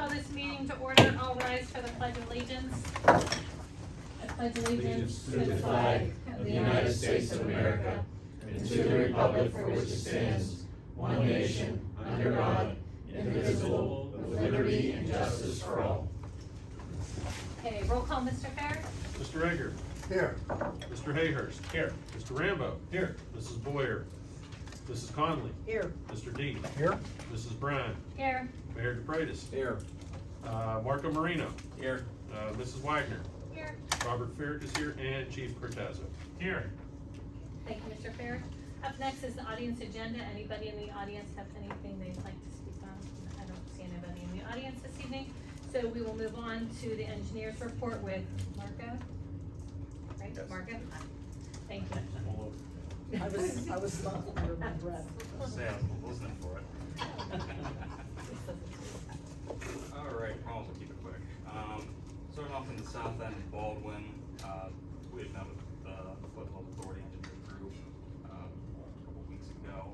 call this meeting to order. All rise for the Pledge of Allegiance. I pledge allegiance to the flag of the United States of America and to the republic for which it stands, one nation, under God, indivisible, with liberty and justice for all. Okay, roll call, Mr. Fair. Mr. Egger. Here. Mr. Hayhurst. Here. Mr. Rambo. Here. Mrs. Boyer. Mrs. Conley. Here. Mr. D. Here. Mrs. Brown. Here. Mayor DePratis. Here. Marco Marino. Here. Mrs. Wagner. Here. Robert Farrick is here, and Chief Cortazzo. Here. Thank you, Mr. Fair. Up next is the audience agenda. Anybody in the audience have anything they'd like to speak on? I don't see anybody in the audience this evening. So we will move on to the engineer's report with Marco. Right, Yes. Marco? Thank you. I was stuck under my breath. Say I was listening for it. All right, promise I'll keep it quick. Starting off in the south end of Baldwin, we had met with the Flood Health Authority engineer group a couple weeks ago.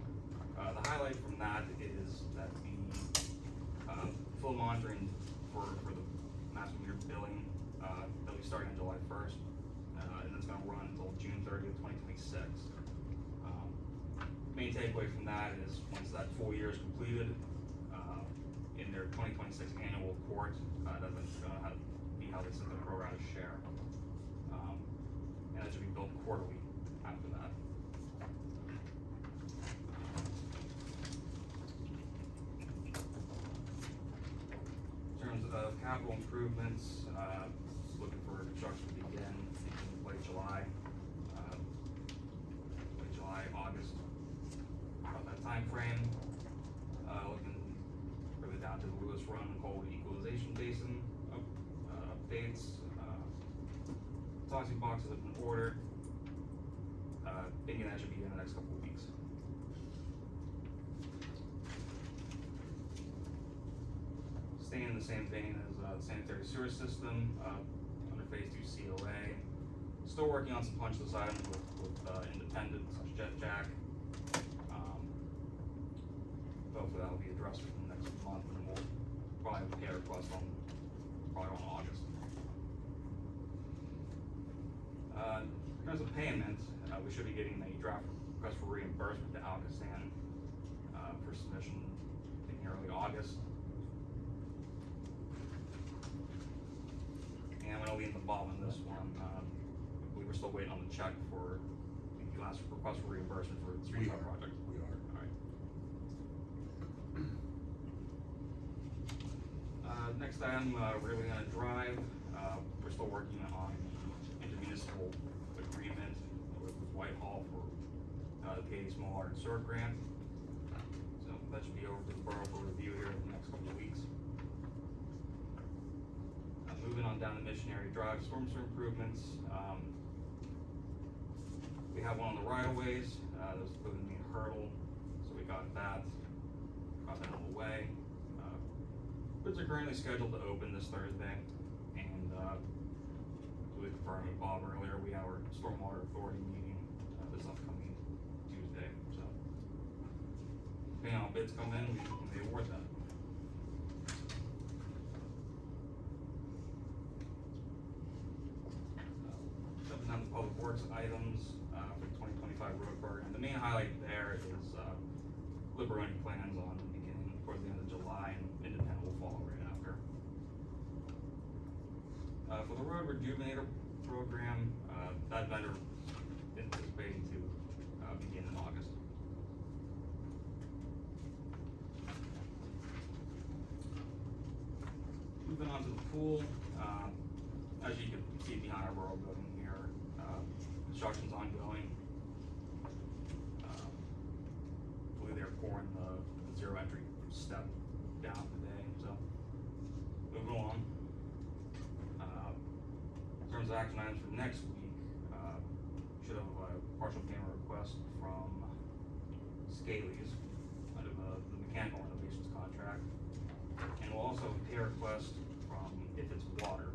The highlight from that is that the full monitoring for the master meter billing that we started on July 1st, and it's going to run until June 30th, 2026. Main takeaway from that is once that full year is completed, in their 2026 annual report, that's going to be how they set the pro rata share. And that should be billed quarterly after that. In terms of capital improvements, looking for construction to begin in late July, August. About that time frame, looking further down to the Lewis Run Cold Equalization Basin updates. Toxic boxes have been ordered. Thinking that should be in the next couple of weeks. Staying in the same vein as the sanitary sewer system under phase 2 COA. Still working on some punch list items with independents such as Jet Jack. Hopefully that'll be addressed within the next month, and we'll probably pay a request on August. In terms of payment, we should be getting a draft request for reimbursement to Alcasan for submission in early August. And I'm going to leave the bottom in this one. We were still waiting on the check for the last request for reimbursement for the street side project. We are. All right. Next item, really gonna drive. We're still working on the intermunicipal agreement with Whitehall for the PA Small Water and Sewer Grant. So that should be over to the borough for review here in the next couple of weeks. Moving on down to Missionary Drive, storm sewer improvements. We have one on the right of ways. That was proving to be a hurdle, so we got that out of the way. Bids are currently scheduled to open this Thursday, and we confirmed with Bob earlier, we have our Stormwater Authority meeting this upcoming Tuesday. So, depending on how bids come in, we may award that. Jumping down to public works items for the 2025 road program. The main highlight there is Liberoni plans on beginning towards the end of July, and Independent will follow right after. For the road rejuvenator program, that vendor is anticipating to begin in August. Moving on to the pool, as you can see behind our borough building here, construction's ongoing. I believe they're pouring the zero entry step down today, so moving along. In terms of action items for next week, should have a partial payment request from Scaley's under the mechanical renovations contract, and we'll also have a pay request from If It's Water.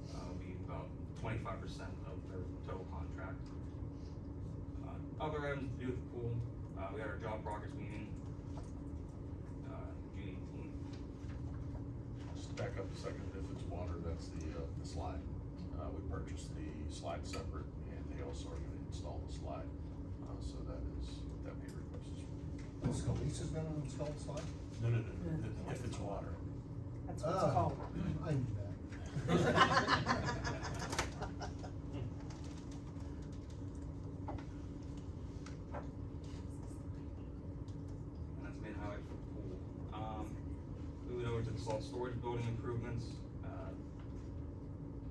It'll be about 25% of their total contract. Other items to do with the pool, we had our job progress meeting, June 18th. back up a second. If it's water, that's the slide. We purchased the slide separate, and they also are gonna install the slide. So that is what that pay request is for. Scalisa's gonna install the slide? No, if it's water. That's what it's called. I knew that. And that's main highlight for the pool. Moving over to the salt storage building improvements,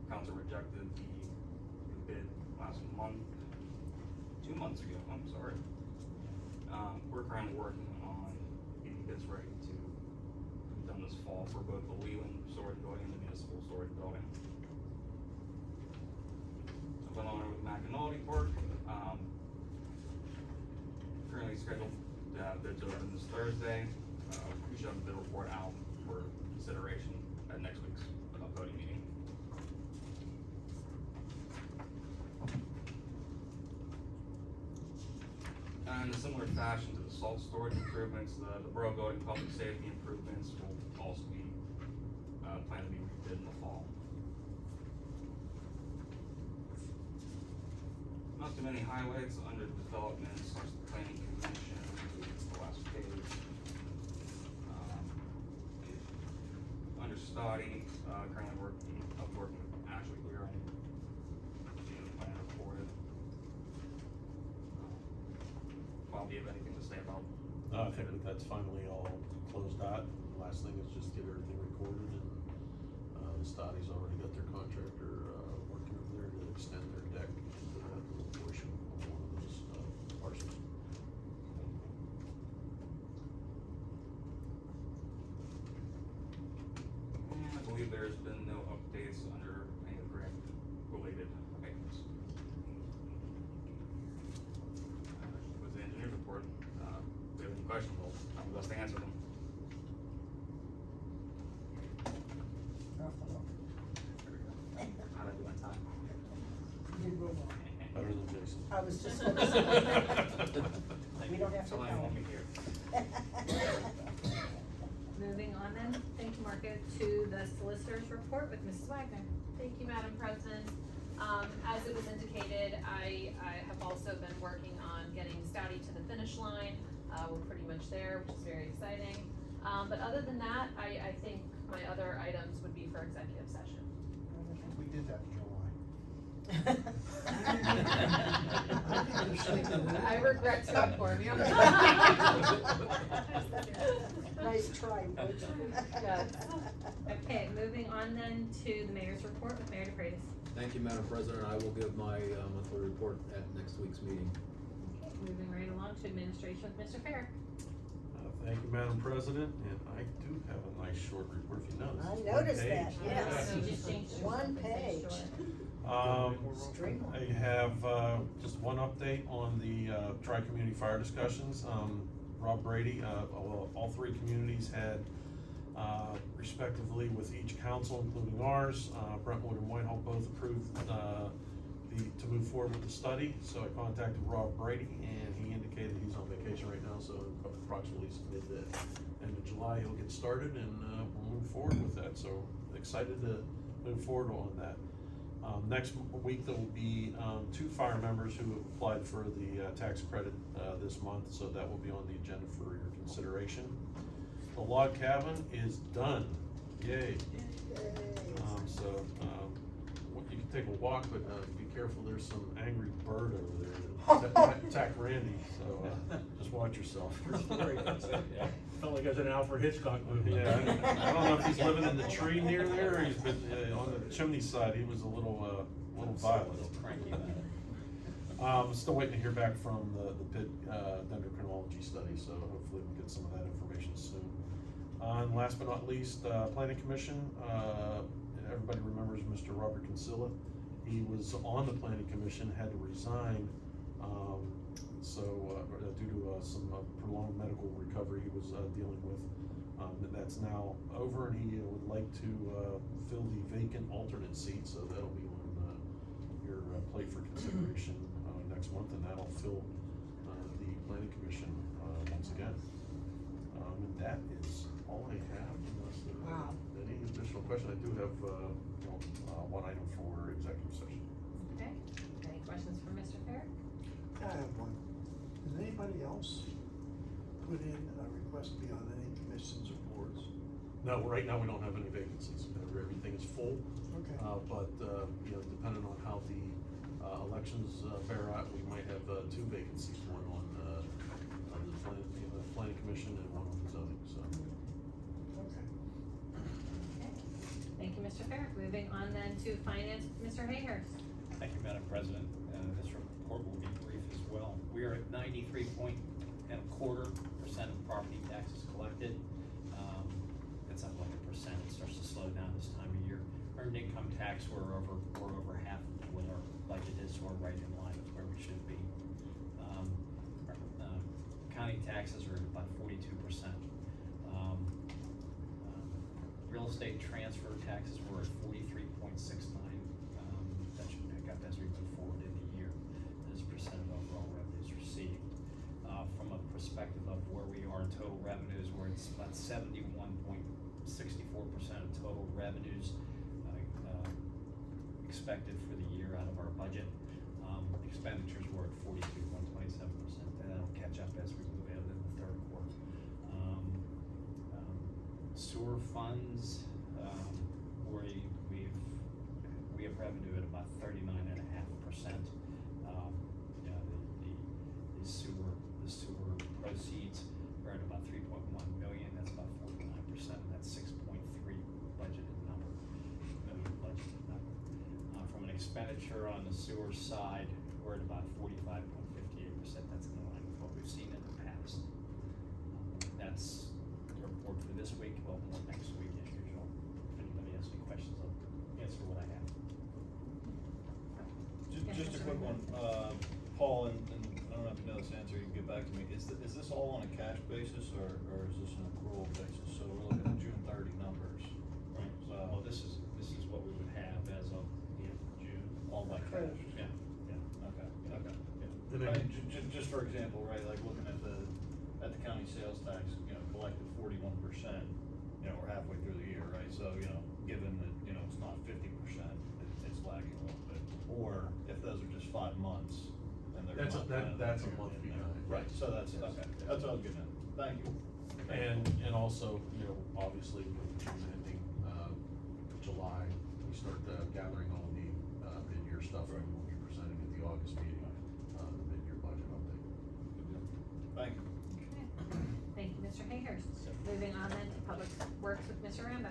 council rejected the bid last month, 2 months ago, I'm sorry. We're currently working on getting bids ready to be done this fall for both the Leland storage building and the municipal storage building. I went on over to McAnally Park, currently scheduled to have bids open this Thursday. We should have the bid report out for consideration at next week's voting meeting. And in a similar fashion to the salt storage improvements, the borough building public safety improvements will also be, planned to be rebid in the fall. Not too many highlights under developments, just the planning commission, the last page. Under study, currently working with Ashley Clear on the plan reported. Bob, do you have anything to say about? No, I think that's finally all closed out. The last thing is just get everything recorded, and the Stotty's already got their contractor working over there to extend their deck into that little portion of one of those parcels. And I believe there's been no updates under any grant related items. With the engineer's report, if we have any questions, I'll do my best to answer them. How'd I do on time? You did real well. Better than Jason. I was just gonna say. We don't have to That's all I tell want him. to hear. Moving on then, thank you, Marco, to the solicitor's report with Mrs. Wagner. Thank you, Madam President. As it was indicated, I have also been working on getting Stouty to the finish line. We're pretty much there, which is very exciting. But other than that, I think my other items would be for executive session. We did that in July. I regret to inform you. Nice try, Butch. Yes. Okay, moving on then to the mayor's report with Mayor DeFreitas. Thank you, Madam President. I will give my monthly report at next week's meeting. Okay, moving right along to administration with Mr. Fair. Thank you, Madam President, and I do have a nice short report, if you notice. I It's one noticed that, page. yes. You just changed it. One page. I have, just one update on the, tri-community fire discussions. Rob Brady, all three communities had, respectively with each council, including ours, Brentwood and Whitehall both approved, to move forward with the study. So I contacted Rob Brady, and he indicated he's on vacation right now, so approximately mid to end of July, he'll get started, and, we'll move forward with that. So excited to move forward on that. Next week, there will be, 2 fire members who have applied for the, tax credit, this month, so that will be on the agenda for your consideration. The log cabin is done, yay. You can take a walk, but, be careful, there's some angry bird over there that attacked Randy, so, just watch yourself. Felt like I was in an Alfred Hitchcock movie. Yeah, I don't know if he's living in the tree near there, or he's been, on the chimney side, he was a little violent. Still waiting to hear back from the pit, dendrochronology study, so hopefully we'll get some of that information soon. And last but not least, planning commission, everybody remembers Mr. Robert Consilla. He was on the planning commission, had to resign, due to some prolonged medical recovery he was dealing with. That's now over, and he would like to fill the vacant alternate seat, so that'll be on your plate for consideration next month, and that'll fill the planning commission once again. And that is all I have, unless there are any additional question, I do have, one item for executive session. Okay, any questions for Mr. Fair? I have one. Does anybody else put in a request to be on any commissions or boards? No, right now, we don't have any vacancies, everything is full. Okay. But, depending on how the, elections, bear out, we might have, two vacancies, one on, the planning commission and one on the zoning, so. Okay. Okay, thank you, Mr. Fair. Moving on then to finance, Mr. Hayhurst. Thank you, Madam President. This report will be brief as well. We are at 93.25% of property taxes collected. It's up like 1%. It starts to slow down this time of year. Earned income tax, we're over half of what our budget is, so we're right in line with where we should be. Our county taxes are at about 42%. Real estate transfer taxes were at 43.69. That should pick up as we move forward in the year as a percent of overall revenues received. From a perspective of where we are in total revenues, we're at about 71.64% of total revenues expected for the year out of our budget. Expenditures were at 42.27%. That'll catch up as we move out in the third quarter. Sewer funds, we have revenue at about 39.5%. The sewer proceeds are at about 3.1 million. That's about 49%. That's 6.3 budgeted number. From an expenditure on the sewer side, we're at about 45.58%. That's in line with what we've seen in the past. That's the report for this week. Well, more next week as usual. If anybody has any questions, I'll answer what I have. Just a quick one, Paul, and I don't have to know this answer, you can get back to me, is this all on a cash basis, or is this an accrual basis? So we're looking at June 30 numbers, right? So, Well, this is what we would have as of the end of June. all by cash? Yeah, yeah. Okay, okay. And I then- mean, just for example, right, like looking at the county sales tax, collected 41%, we're halfway through the year, right? So, given that, it's not 50%, it's lagging a little bit. Or if those are just 5 months, then they're. That's a month in there. behind. Right, so that's, okay, that's all good then, thank you. And also, obviously, with June ending, July, we start gathering all the mid-year stuff, and we'll be presenting at the August meeting, the mid-year budget update. Thank you. Okay, thank you, Mr. Hayhurst. Moving on then to public works with Mr. Rambo.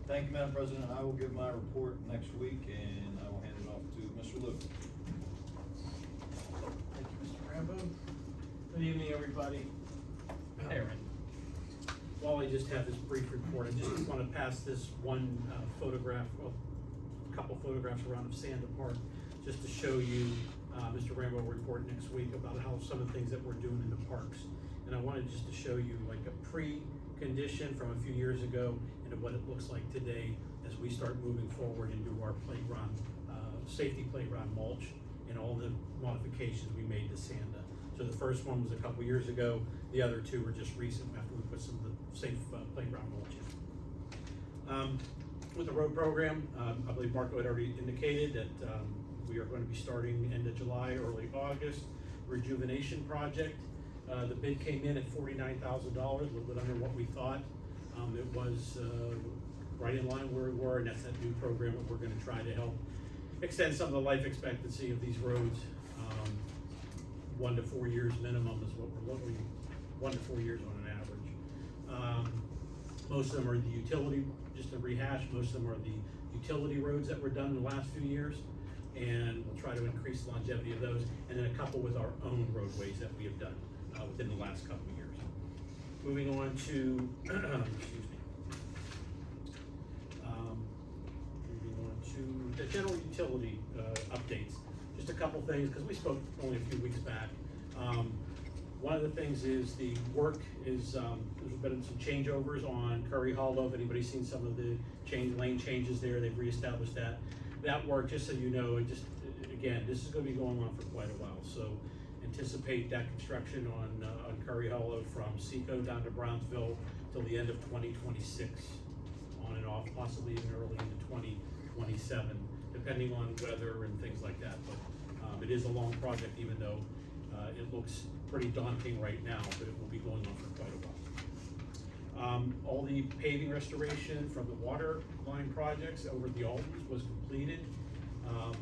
Thank you, Madam President. I will give my report next week, and I will hand it off to Mr. Luke. Thank you, Mr. Rambo. Good evening, everybody. Aaron. While I just have this brief report, I just want to pass this one photograph, well, a couple photographs around of Sanda Park, just to show you Mr. Rambo will report next week about how some of the things that we're doing in the parks. And I wanted just to show you like a pre-condition from a few years ago and what it looks like today as we start moving forward and do our playground, safety playground mulch and all the modifications we made to Sanda. So the first one was a couple years ago. The other two were just recent after we put some of the safe playground mulch in. With the road program, I believe Marco had already indicated that we are going to be starting end of July, early August, rejuvenation project. The bid came in at $49,000, a little bit under what we thought. It was right in line where we were, and that's that new program that we're gonna try to help extend some of the life expectancy of these roads. 1 to 4 years minimum is what we're looking, 1 to 4 years on an average. Most of them are the utility, just to rehash, most of them are the utility roads that were done in the last few years. And we'll try to increase the longevity of those, and then a couple with our own roadways that we have done within the last couple of years. Moving on to, excuse me. Moving on to the general utility updates. Just a couple things, because we spoke only a few weeks back. One of the things is the work is, there's been some changeovers on Curry Hollow. If anybody's seen some of the lane changes there, they've reestablished that. That work, just so you know, again, this is gonna be going on for quite a while, so anticipate that construction on Curry Hollow from Seco down to Brownsville till the end of 2026, on and off. off, possibly even early into 2027, depending on weather and things like that. But it is a long project, even though it looks pretty daunting right now, but it will be going on for quite a while. All the paving restoration from the water line projects over at the Aldens was completed.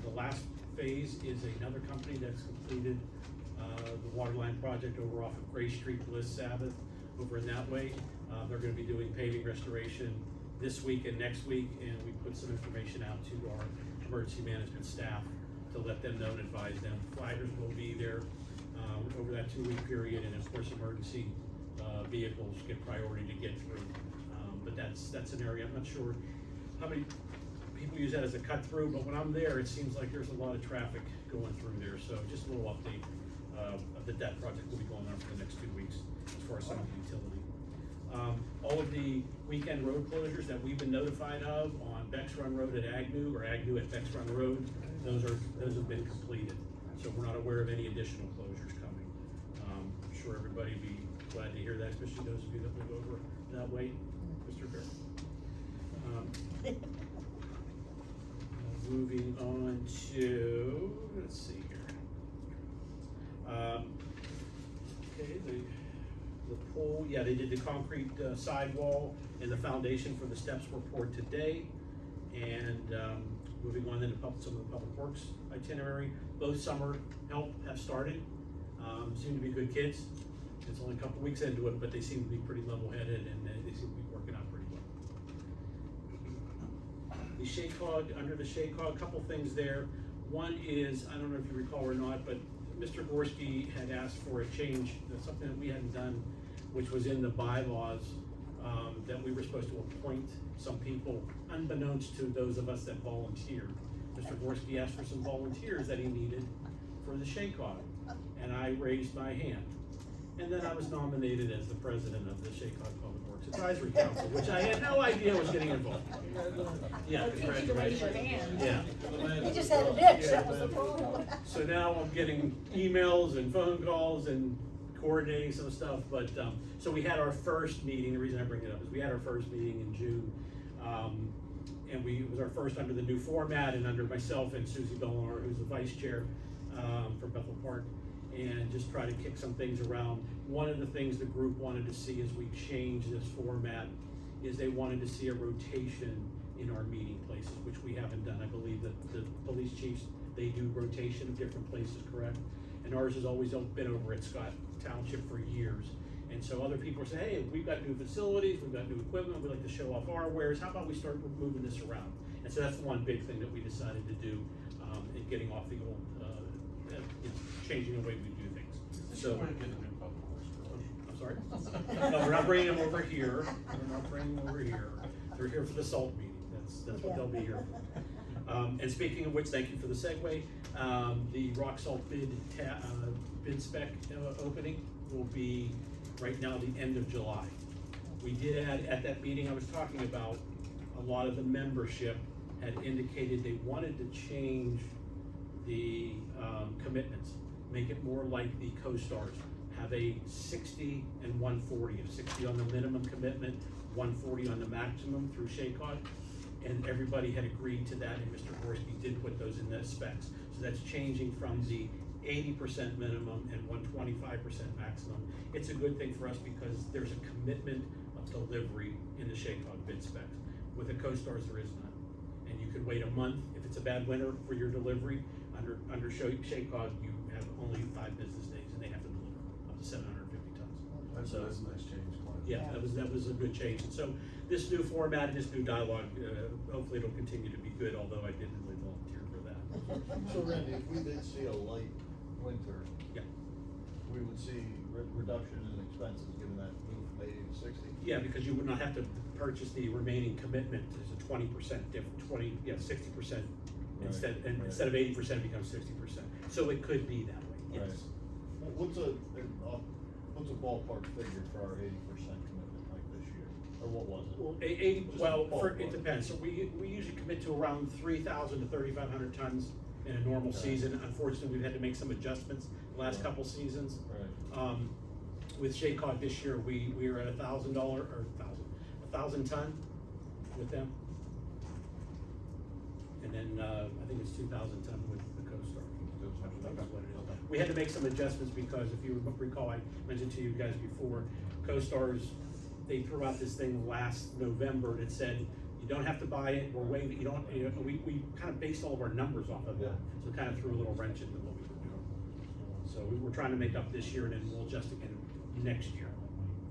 The last phase is another company that's completed the water line project over off of Gray Street, Bliss Sabbath, over in that way. They're gonna be doing paving restoration this week and next week, and we put some information out to our emergency management staff to let them know and advise them. Flaggers will be there over that 2-week period, and of course, emergency vehicles get priority to get through. But that's an area, I'm not sure how many people use that as a cut through, but when I'm there, it seems like there's a lot of traffic going through there. So just a little update that project will be going on for the next 2 weeks as far as some of the utility. All of the weekend road closures that we've been notified of on Bex Run Road at Agnew, or Agnew at Bex Run Road, those have been completed. So we're not aware of any additional closures coming. I'm sure everybody would be glad to hear that, especially those of you that live over that way, Mr. Bear. Moving on to, let's see here. Okay, the pool, yeah, they did the concrete sidewall and the foundation for the steps were poured today. And moving on into some of the public works itinerary. Both summer help have started. Seem to be good kids. It's only a couple weeks into it, but they seem to be pretty level-headed and they seem to be working out pretty well. The SHACOG, under the SHACOG, a couple things there. One is, I don't know if you recall or not, but Mr. Gorski had asked for a change, something that we hadn't done, which was in the bylaws, that we were supposed to appoint some people, unbeknownst to those of us that volunteered. Mr. Gorski asked for some volunteers that he needed for the SHACOG, and I raised my hand. And then I was nominated as the president of the SHACOG Public Works Advisory Council, which I had no idea was getting involved. Yeah, congratulations. Yeah. You just had an itch, that was the problem. So now I'm getting emails and phone calls and coordinating some stuff, but, so we had our first meeting. The reason I bring it up is we had our first meeting in June, and it was our first under the new format and under myself and Susie Bellar, who's the vice chair, for Bethel Park, and just try to kick some things around. One of the things the group wanted to see as we change this format is they wanted to see a rotation in our meeting places, which we haven't done. I believe that the police chiefs, they do rotation of different places, correct? And ours has always been over at Scott Township for years. And so other people are saying, hey, we've got new facilities, we've got new equipment, we like to show off our wares, how about we start moving this around? And so that's one big thing that we decided to do, in getting off the old, changing the way we do things. So, I'm sorry? No, we're not bringing them over here, we're not bringing them over here. They're here for the SALT meeting, that's what they'll be here for. And speaking of which, thank you for the segue. The rock salt bid spec opening will be right now the end of July. We did add, at that meeting I was talking about, a lot of the membership had indicated they wanted to change the commitments, make it more like the co-stars, have a 60 and 140, a 60 on the minimum commitment, 140 on the maximum through SHACOG. And everybody had agreed to that, and Mr. Gorski did put those in the specs. So that's changing from the 80% minimum and 125% maximum. It's a good thing for us because there's a commitment of delivery in the SHACOG bid specs. With the co-stars, there is none. And you could wait a month if it's a bad winter for your delivery. Under SHACOG, you have only 5 business days, and they have to deliver up to 750 tons. That's a nice change. Yeah, that was a good change. And so this new format and this new dialogue, hopefully it'll continue to be good, although I didn't really volunteer for that. So Randy, if we did see a light winter, Yeah. we would see reduction in expenses, given that move from 80 to 60? Yeah, because you would not have to purchase the remaining commitment. There's a 20% difference, 60%. Instead of 80%, it becomes 60%. So it could be that way, yes. Right. What's a ballpark figure for our 80% commitment like this year? Or what was it? Well, it depends. So we usually commit to around 3,000 to 3,500 tons in a normal season. Unfortunately, we've had to make some adjustments the last couple seasons. Right. With SHACOG this year, we are at $1,000 or 1,000 ton. with them. And then, I think it's 2010 with the CoStar. That's what it is. We had to make some adjustments because if you recall, I mentioned to you guys before, CoStar's, they threw out this thing last November that said, you don't have to buy it, we're waiving, we kind of based all of our numbers off of that. So it kind of threw a little wrench into what we were doing. So we were trying to make up this year and then we'll adjust again next year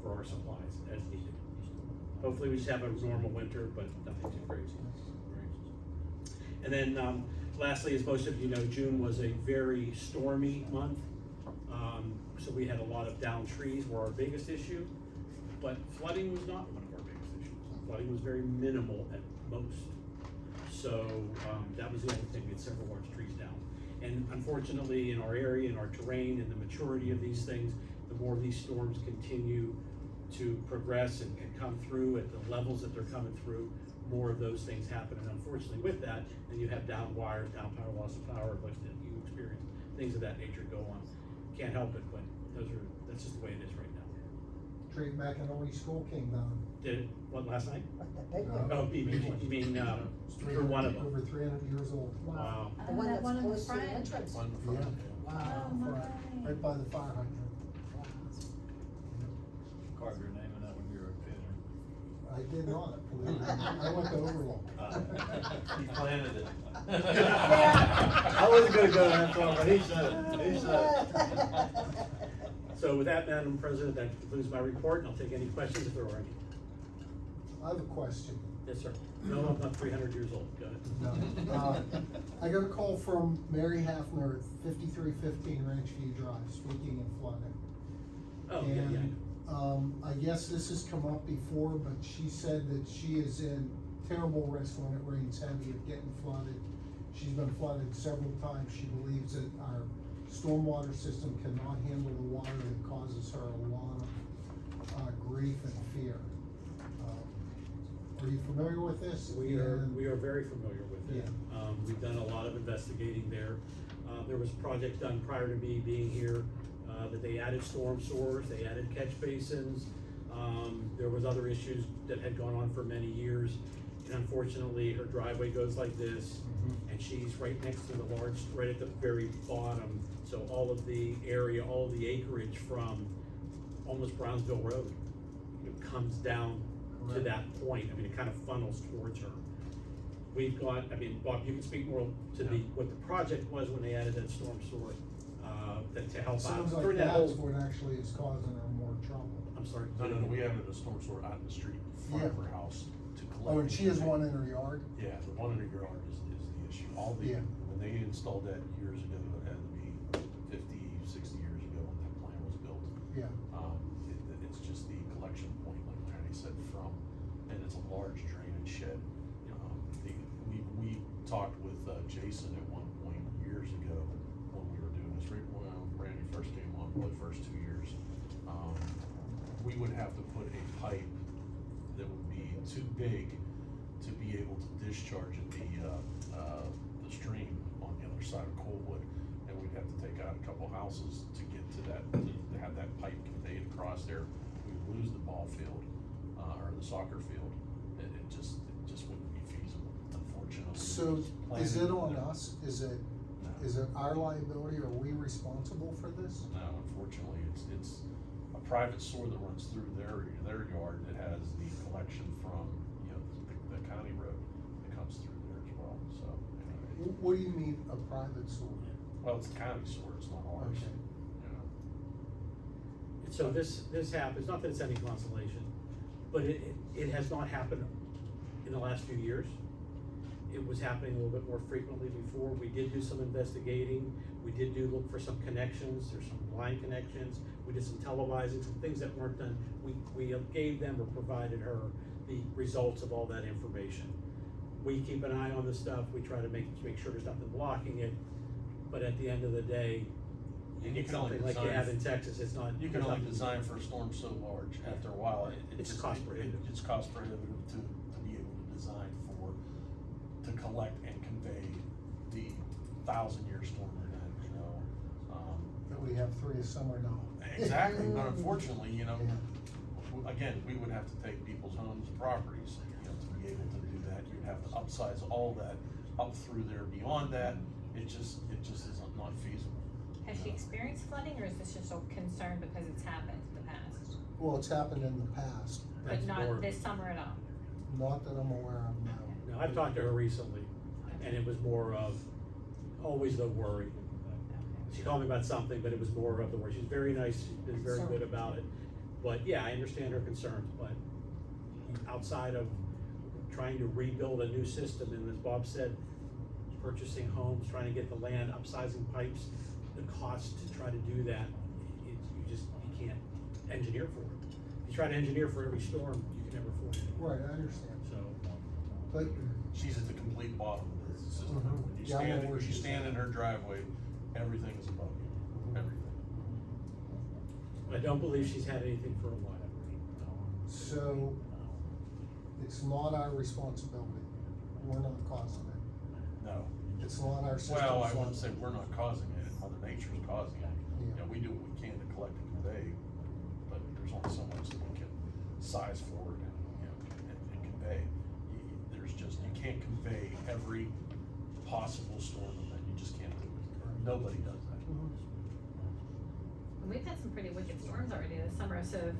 for our supplies as needed. Hopefully we just have a normal winter, but nothing too crazy. And then, lastly, as most of you know, June was a very stormy month. So we had a lot of downed trees were our biggest issue, but flooding was not one of our biggest issues. Flooding was very minimal at most. So, that was the only thing, we had several large trees down. And unfortunately, in our area, in our terrain, and the maturity of these things, the more these storms continue to progress and come through at the levels that they're coming through, more of those things happen. And unfortunately with that, then you have down wires, down power, loss of power, like that you experience, things of that nature go on. Can't help it, but that's just the way it is right now. Trey McInerney School came down. Did it, what, last night? Wow. Oh, you mean, for one of them? Over 300 years old. Wow. The one that's One in the close to the front. entrance. One in front. Yeah. Wow. Oh, my. Right by the fire hydrant. Carve your name in that when you were a kid. I did not, believe it. I went to Overlook. He planted it. I wasn't gonna go that far, but he said it, he said it. So with that, Madam President, that concludes my report, and I'll take any questions if there are any. I have a question. Yes, sir. No, I'm not 300 years old. Go ahead. No. I got a call from Mary Hafner at 5315 Ranchview Drive, speaking of flooding. Oh, yeah, yeah. And, I guess this has come up before, but she said that she is in terrible risk when it rains heavy of getting flooded. She's been flooded several times. She believes that our stormwater system cannot handle the water that causes her a lot of grief and fear. Are you familiar with this? We are very familiar with it. Yeah. We've done a lot of investigating there. There was a project done prior to me being here, that they added storm sewers, they added catch basins. There was other issues that had gone on for many years. And unfortunately, her driveway goes like this, and she's right next to the large, right at the very bottom. So all of the area, all of the acreage from almost Brownsville Road, comes down to that point. I mean, it kind of funnels towards her. We've got, I mean, Bob, you can speak more to what the project was when they added that storm sewer, to help out. Sounds like During that that's whole- what actually is causing her more trouble. I'm sorry. No, we have a storm sewer out in the street in front of her house to collect. Oh, and she has one in her yard? Yeah, the one in her yard is the issue. Yeah. When they installed that years ago, it had to be 50, 60 years ago when that plant was built. Yeah. It's just the collection point, like Randy said, and it's a large drainage shed. We talked with Jason at one point years ago when we were doing this, right when Randy first came on, the first 2 years. We would have to put a pipe that would be too big to be able to discharge the stream on the other side of Coalwood. And we'd have to take out a couple houses to get to that, to have that pipe conveyed across there. We would lose the ball field, or the soccer field. It just wouldn't be feasible, unfortunately. So is it on us? Is it No. our liability? Are we responsible for this? No, unfortunately, it's a private sewer that runs through their yard that has the collection from, the county road that comes through there as well, so. What do you mean, a private sewer? Well, it's the county sewer, it's not ours, Okay. So this happens, not that it's any consolation, but it has not happened in the last few years. It was happening a little bit more frequently before. We did do some investigating. We did look for some connections. There's some line connections. We did some televising, some things that weren't done. We gave them or provided her the results of all that information. We keep an eye on the stuff. We try to make sure there's nothing blocking it. But at the end of the day, you And you get can only something like you design have in Texas, it's not. You can only design for a storm so large, after a while, It's cost prohibitive. It's cost prohibitive to be able to design to collect and convey the 1,000-year storm event, That we have 3 a summer now. Exactly, but unfortunately, again, we would have to take people's homes and properties, to be be able to do that. You'd have to upsize all that up through there beyond that. It just isn't not feasible. Has she experienced flooding, or is this just a concern because it's happened in the past? Well, it's happened in the past, But That's not more- this summer at all? not that I'm aware of now. No, I've talked to her recently, and it was more of always the worry. She called me about something, but it was more of the worry. She's very nice, she's been very good about it. But yeah, I understand her concerns, but outside of trying to rebuild a new system, and as Bob said, purchasing homes, trying to get the land, upsizing pipes, the cost to try to do that, you can't engineer for it. If you try to engineer for every storm, you can never afford it. Right, I understand. So, But, She's at the complete bottom of the system. Mhm. When you Yeah, I know stand, where when you she's stand at. in her driveway, everything is above you, everything. I don't believe she's had anything for a while. so, it's not our responsibility. We're not causing it. No. It's not our system. Well, I wouldn't say we're not causing it, Mother Nature's causing it. Yeah. You know, we do what we can to collect and convey, but there's only so much that we can size forward and, you know, and convey. You can't convey every possible storm event, you just can't do it. Nobody does that. And we've had some pretty wicked storms already this summer, so if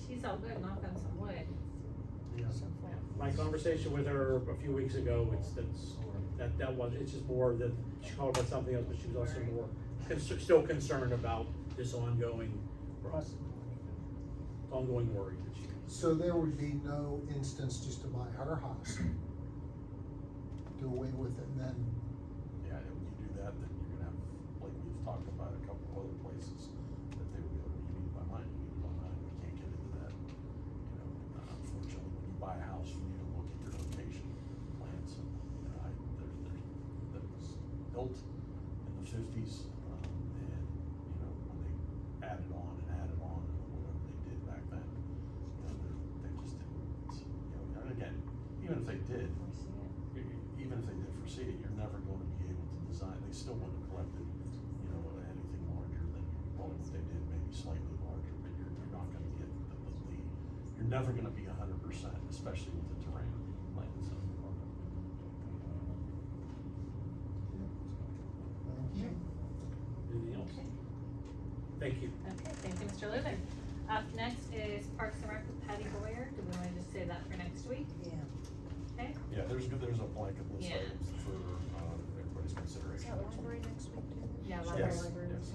she's all good, knock on some wood. Yeah. So far. My conversation with her a few weeks ago, it's just more that she called about something else, but she was also more still concerned about this ongoing worry that she. So there would be no instance just to buy her house, do away with it, and then, Yeah, and when you do that, then you're gonna have, like we've talked about a couple of other places, that they would be like, you need to buy mine, you need to buy mine, we can't get into that. You know, unfortunately, when you buy a house, you need to look at your location plans, and, you know, that was built in the fifties, and, you know, when they added on, and whatever they did back then, you know, they just didn't, you know, and again, even if they did foresee it, you're never going to be able to design, they still wouldn't have collected, you know, anything larger than, well, if they did, maybe slightly larger, but you're not gonna get the lead. You're never gonna be 100%, especially with the terrain like this. thank you. Anything else? Okay. Thank you. Okay, thank you, Mr. Luther. Up next is Parks and Rec with Patty Boyer. Do we wanna just say that for next week? Yeah. Okay? Yeah, there's a blanket list Yeah. items for, everybody's consideration. next week too? Yeah, Yes, library. yes.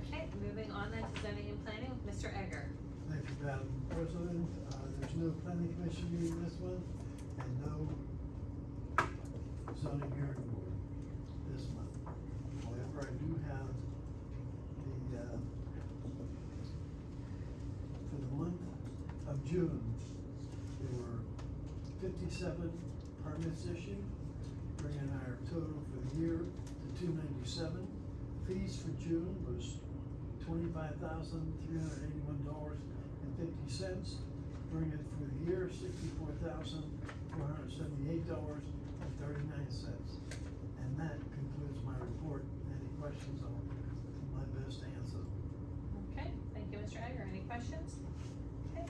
Okay, moving on then to zoning and planning with Mr. Egger. Thank you, Madam President. There's no planning commission meeting this month, and no zoning hearing board this month. However, I do have for the month of June, there were 57 permits issued, bringing our total for the year to 297. Fees for June was $25,381.50, bringing it for the year $64,478.39. And that concludes my report. Any questions, I'll do my best to answer. Okay, thank you, Mr. Egger. Any questions? Okay,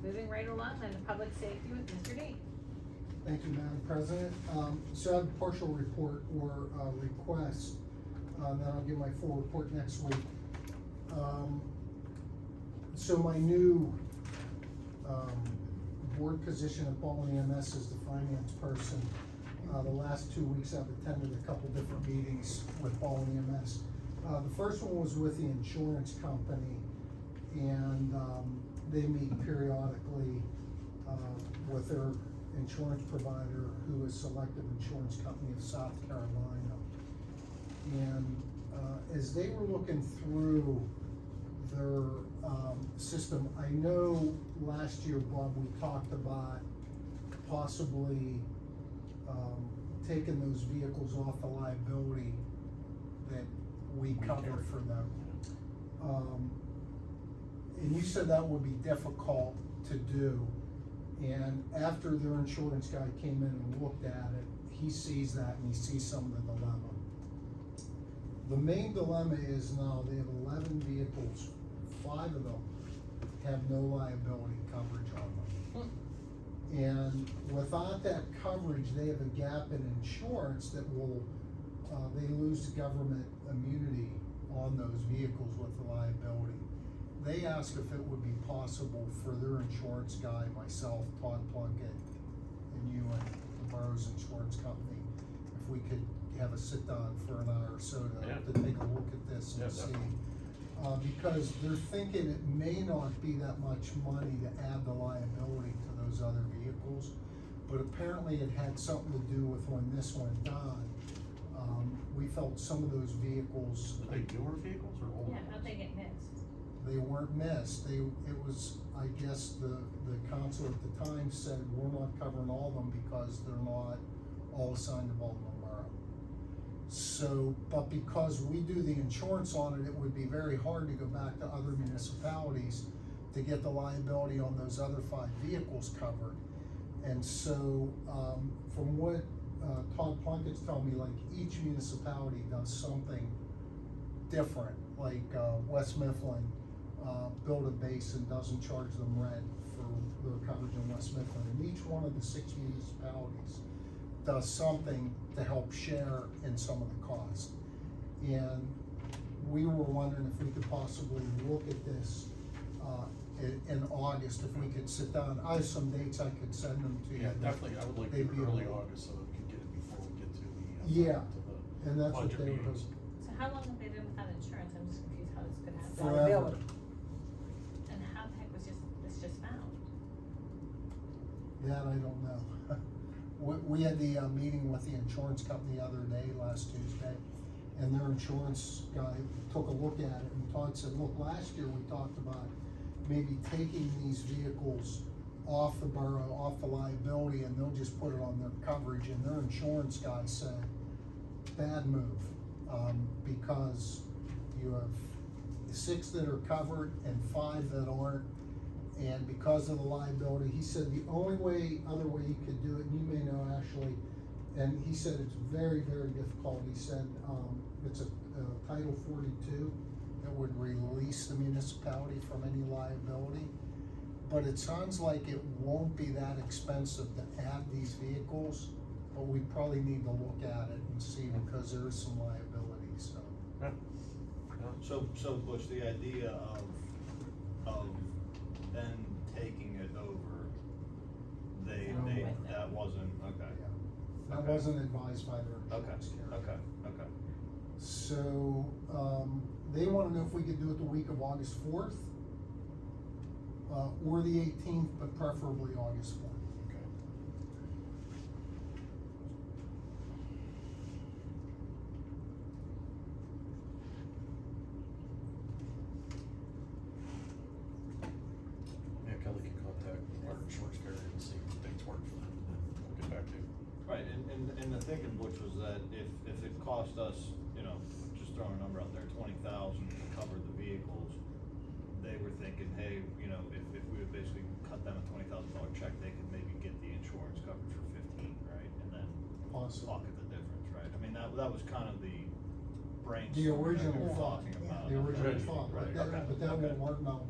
moving right along then to public safety with Mr. D. Thank you, Madam President. So I have a partial report or request, then I'll give my full report next week. So my new board position at Baldwin EMS is the finance person. The last 2 weeks I've attended a couple different meetings with Baldwin EMS. The first one was with the insurance company, and they meet periodically with their insurance provider, who is Selective Insurance Company of South Carolina. And as they were looking through their system, I know last year, Bob, we talked about possibly taking those vehicles off the liability that we cover for them. And you said that would be difficult to do. And after their insurance guy came in and looked at it, he sees that and he sees some of the dilemma. The main dilemma is now they have 11 vehicles, 5 of them have no liability coverage on them. And without that coverage, they have a gap in insurance that will, they lose government immunity on those vehicles with the liability. They asked if it would be possible for their insurance guy, myself, Todd Plunkett, and you and the borough's insurance company, if we could have a sit down for an hour or so to take a look at this and see. Because they're thinking it may not be that much money to add the liability to those other vehicles, but apparently it had something to do with when this went down. We felt some of those vehicles. Are they newer vehicles or older? Yeah, how'd they get missed? They weren't missed. It was, I guess, the council at the time said, we're not covering all of them because they're not all assigned to Baldwin Borough. So, but because we do the insurance on it, it would be very hard to go back to other municipalities to get the liability on those other 5 vehicles covered. And so, from what Todd Plunkett's telling me, like each municipality does something different. Like West Mifflin, build a base and doesn't charge them rent for their coverage in West Mifflin. And each one of the 6 municipalities does something to help share in some of the cost. And we were wondering if we could possibly look at this in August, if we could sit down. I have some dates I could send them to you. Yeah, definitely, I would like to They'd do be early able- August so that we can get it before we get to the. Yeah, to and the that's what budget they were meetings. So how long have they been without insurance? I'm just confused how this could happen. Forever. Liability. And how the heck was this just found? That I don't know. We had the meeting with the insurance company the other day, last Tuesday, and their insurance guy took a look at it, and Todd said, look, last year we talked about maybe taking these vehicles off the borough, off the liability, and they'll just put it on their coverage, and their insurance guy said, bad move, because you have 6 that are covered and 5 that aren't. And because of the liability, he said the only other way you could do it, and you may know actually, and he said it's very, very difficult. He said, it's a Title 42 that would release the municipality from any liability. But it sounds like it won't be that expensive to add these vehicles, but we probably need to look at it and see, because there is some liability, so. Yeah. So Butch, the idea of then taking it over, that wasn't, okay. That Okay. wasn't advised by their Okay, insurance carrier. okay. So, they wanna know if we could do it the week of August 4th, or the 18th, but preferably August 4th. Okay. Yeah, Kelly can contact our insurance carrier and see if things work for them, and then we'll get back to you. Right, and the thinking, Butch, was that if it cost us, just throwing a number out there, 20,000 to cover the vehicles, they were thinking, hey, if we would basically cut them a $20,000 check, they could maybe get the insurance coverage for 15, right? And then Possibly. pocket the difference, right? I mean, that was kind of the brainstorm The that we original were thought, talking about. the original Right, thought, right, okay, but that okay. won't work now,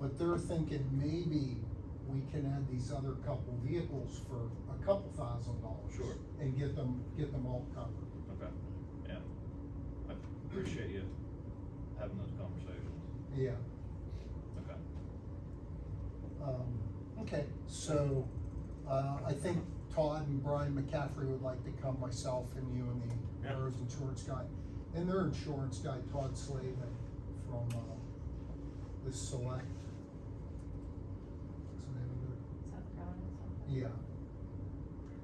but they're thinking maybe we can add these other couple vehicles for a couple $1,000s. Sure. And get them all covered. Okay, yeah. I appreciate you having those conversations. Yeah. Okay. Okay, so, I think Todd and Brian McCaffrey would like to come, myself and you and the Yeah. borough's insurance guy. And their insurance guy, Todd Slavin from, the Select. What's the name of it? South Carolina or something? Yeah.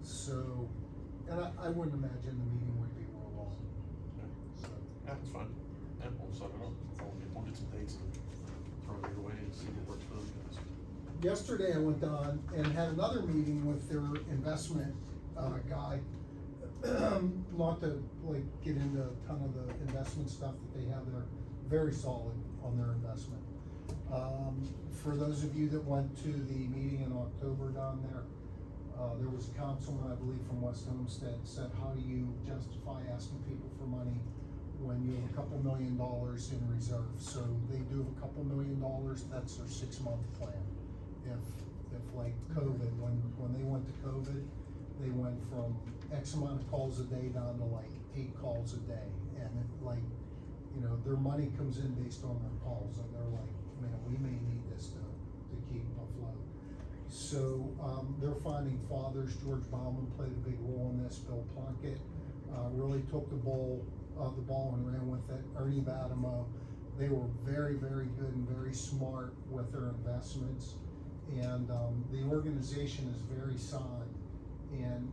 So, and I wouldn't imagine the meeting would be real long, so. Yeah, that's fine. Yeah, we'll set it up. We'll get some dates and throw it your way and see what works for them guys. Yesterday I went on and had another meeting with their investment, guy. Not to get into a ton of the investment stuff that they have there, very solid on their investment. For those of you that went to the meeting in October down there, there was a councilman, I believe, from West Homestead, said, how do you justify asking people for money when you have $2 million in reserve? So they do have $2 million, that's their 6-month plan. If like COVID, when they went to COVID, they went from X amount of calls a day down to like 8 calls a day. And it, like, you know, their money comes in based on their calls, and they're like, man, we may need this to keep afloat. So, they're finding fathers. George Baldwin played a big role in this. Bill Plunkett, really took the ball and ran with it. Ernie Badamo, they were very, very good and very smart with their investments. And, the organization is very solid. And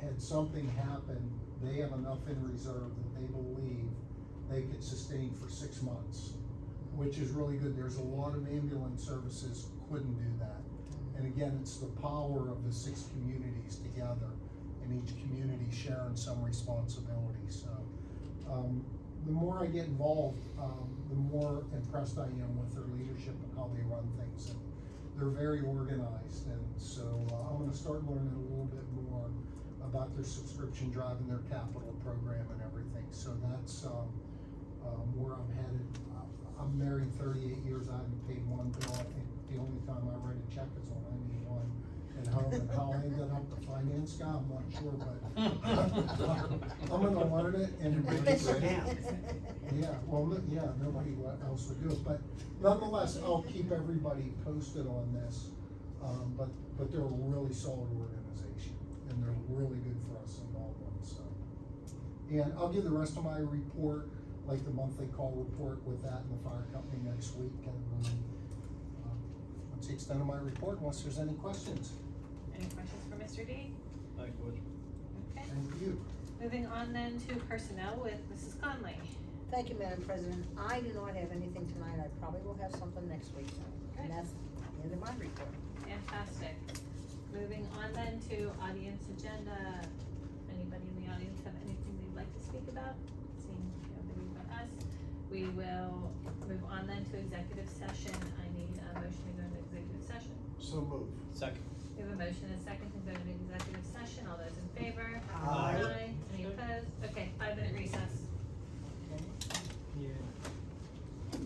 had something happen, they have enough in reserve that they believe they could sustain for 6 months, which is really good. There's a lot of ambulance services couldn't do that. And again, it's the power of the 6 communities together, and each community sharing some responsibility. So, the more I get involved, the more impressed I am with their leadership and how they run things. And they're very organized, and so I'm gonna start learning a little bit more about their subscription drive and their capital program and everything. So that's where I'm headed. I'm married 38 years. I haven't paid one bill. I think the only time I write a check is when I need one at home. And how I ended up the finance guy, I'm not sure, but I'm gonna learn it and yeah, well, yeah, nobody else would do it. But nonetheless, I'll keep everybody posted on this. But they're a really solid organization, and they're really good for us in Baldwin, so. And I'll give the rest of my report, like the monthly call report with that and the fire company next week, and that's the extent of my report, unless there's any questions. Any questions for Mr. D? Thanks, Butch. Okay. Thank you. Moving on then to personnel with Mrs. Conley. Thank you, Madam President. I do not have anything tonight. I probably will have something next week. And that's the end of my report. Fantastic. Moving on then to audience agenda. Anybody in the audience have anything they'd like to speak about? Seeing nobody but us, we will move on then to executive session. I need a motion to go into executive session. So moved. Second. We have a motion and a second to go into executive session. All those in favor? Aye.